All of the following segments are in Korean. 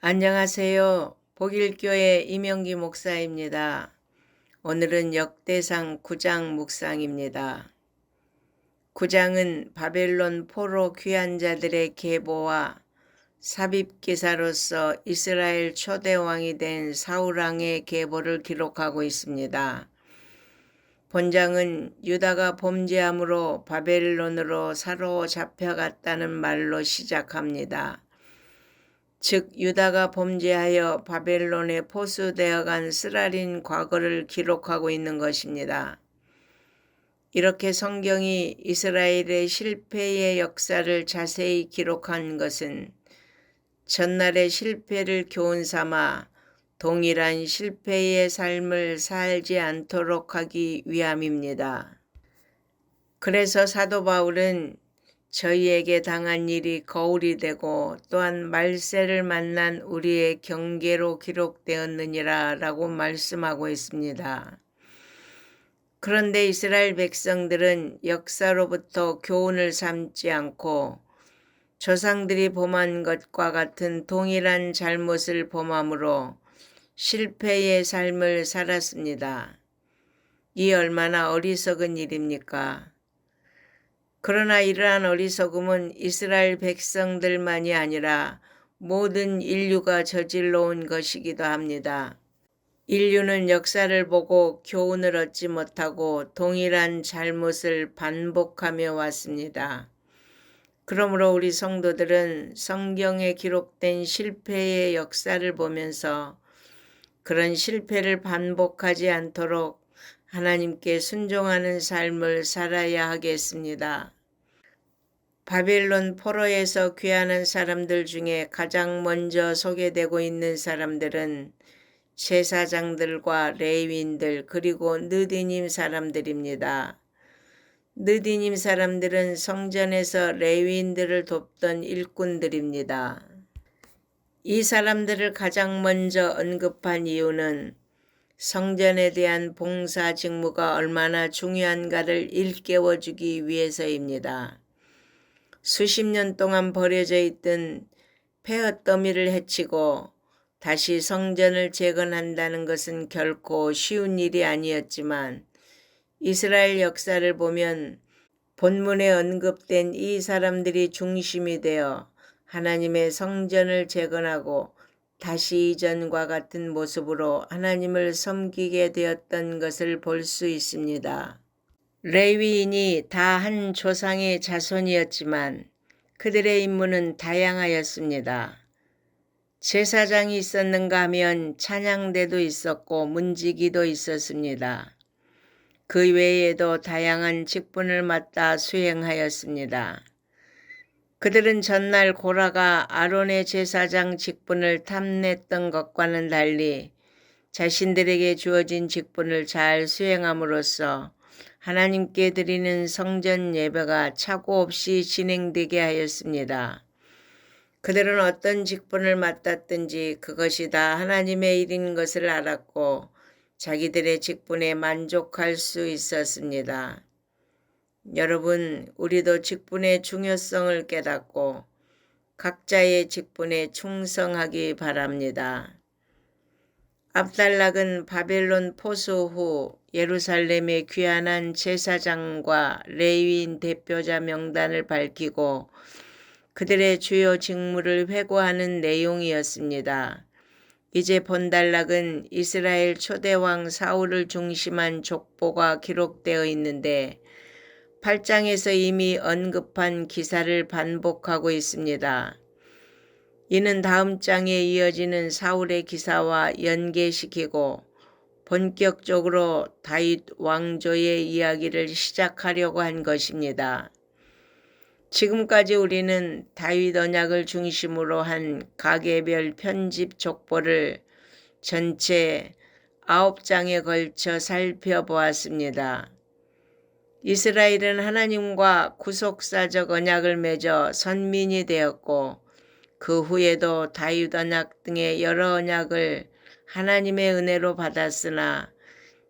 안녕하세요. 복일교회 이명기 목사입니다. 오늘은 역대상 9장 묵상입니다. 9장은 바벨론 포로 귀한 자들의 계보와 삽입기사로서 이스라엘 초대 왕이 된 사울왕의 계보를 기록하고 있습니다. 본장은 유다가 범죄함으로 바벨론으로 사로잡혀갔다는 말로 시작합니다. 즉 유다가 범죄하여 바벨론에 포수되어간 쓰라린 과거를 기록하고 있는 것입니다. 이렇게 성경이 이스라엘의 실패의 역사를 자세히 기록한 것은 전날의 실패를 교훈 삼아 동일한 실패의 삶을 살지 않도록 하기 위함입니다. 그래서 사도 바울은 저희에게 당한 일이 거울이 되고 또한 말세를 만난 우리의 경계로 기록되었느니라 라고 말씀하고 있습니다. 그런데 이스라엘 백성들은 역사로부터 교훈을 삼지 않고 조상들이 범한 것과 같은 동일한 잘못을 범함으로 실패의 삶을 살았습니다. 이 얼마나 어리석은 일입니까? 그러나 이러한 어리석음은 이스라엘 백성들만이 아니라 모든 인류가 저질러 온 것이기도 합니다. 인류는 역사를 보고 교훈을 얻지 못하고 동일한 잘못을 반복하며 왔습니다. 그러므로 우리 성도들은 성경에 기록된 실패의 역사를 보면서 그런 실패를 반복하지 않도록 하나님께 순종하는 삶을 살아야 하겠습니다. 바벨론 포로에서 귀환한 사람들 중에 가장 먼저 소개되고 있는 사람들은 제사장들과 레위인들 그리고 느디님 사람들입니다. 느디님 사람들은 성전에서 레위인들을 돕던 일꾼들입니다. 이 사람들을 가장 먼저 언급한 이유는 성전에 대한 봉사 직무가 얼마나 중요한가를 일깨워주기 위해서입니다. 수십 년 동안 버려져 있던 폐허더미를 해치고 다시 성전을 재건한다는 것은 결코 쉬운 일이 아니었지만 이스라엘 역사를 보면 본문에 언급된 이 사람들이 중심이 되어 하나님의 성전을 재건하고 다시 이전과 같은 모습으로 하나님을 섬기게 되었던 것을 볼 수 있습니다. 레위인이 다 한 조상의 자손이었지만 그들의 임무는 다양하였습니다. 제사장이 있었는가 하면 찬양대도 있었고 문지기도 있었습니다. 그 외에도 다양한 직분을 맡아 수행하였습니다. 그들은 전날 고라가 아론의 제사장 직분을 탐냈던 것과는 달리 자신들에게 주어진 직분을 잘 수행함으로써 하나님께 드리는 성전 예배가 착오 없이 진행되게 하였습니다. 그들은 어떤 직분을 맡았든지 그것이 다 하나님의 일인 것을 알았고 자기들의 직분에 만족할 수 있었습니다. 여러분, 우리도 직분의 중요성을 깨닫고 각자의 직분에 충성하기 바랍니다. 압달락은 바벨론 포수 후 예루살렘에 귀환한 제사장과 레위인 대표자 명단을 밝히고 그들의 주요 직무를 회고하는 내용이었습니다. 이제 본달락은 이스라엘 초대왕 사울을 중심한 족보가 기록되어 있는데 8장에서 이미 언급한 기사를 반복하고 있습니다. 이는 다음 장에 이어지는 사울의 기사와 연계시키고 본격적으로 다윗 왕조의 이야기를 시작하려고 한 것입니다. 지금까지 우리는 다윗 언약을 중심으로 한 가계별 편집 족보를 전체 9장에 걸쳐 살펴보았습니다. 이스라엘은 하나님과 구속사적 언약을 맺어 선민이 되었고 그 후에도 다윗 언약 등의 여러 언약을 하나님의 은혜로 받았으나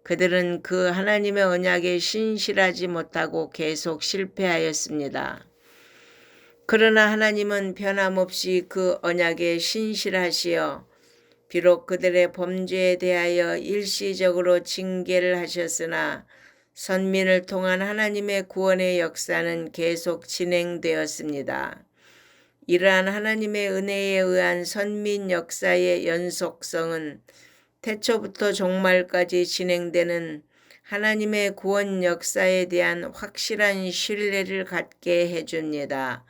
그들은 그 하나님의 언약에 신실하지 못하고 계속 실패하였습니다. 그러나 하나님은 변함없이 그 언약에 신실하시어 비록 그들의 범죄에 대하여 일시적으로 징계를 하셨으나 선민을 통한 하나님의 구원의 역사는 계속 진행되었습니다. 이러한 하나님의 은혜에 의한 선민 역사의 연속성은 태초부터 종말까지 진행되는 하나님의 구원 역사에 대한 확실한 신뢰를 갖게 해줍니다.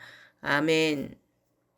아멘.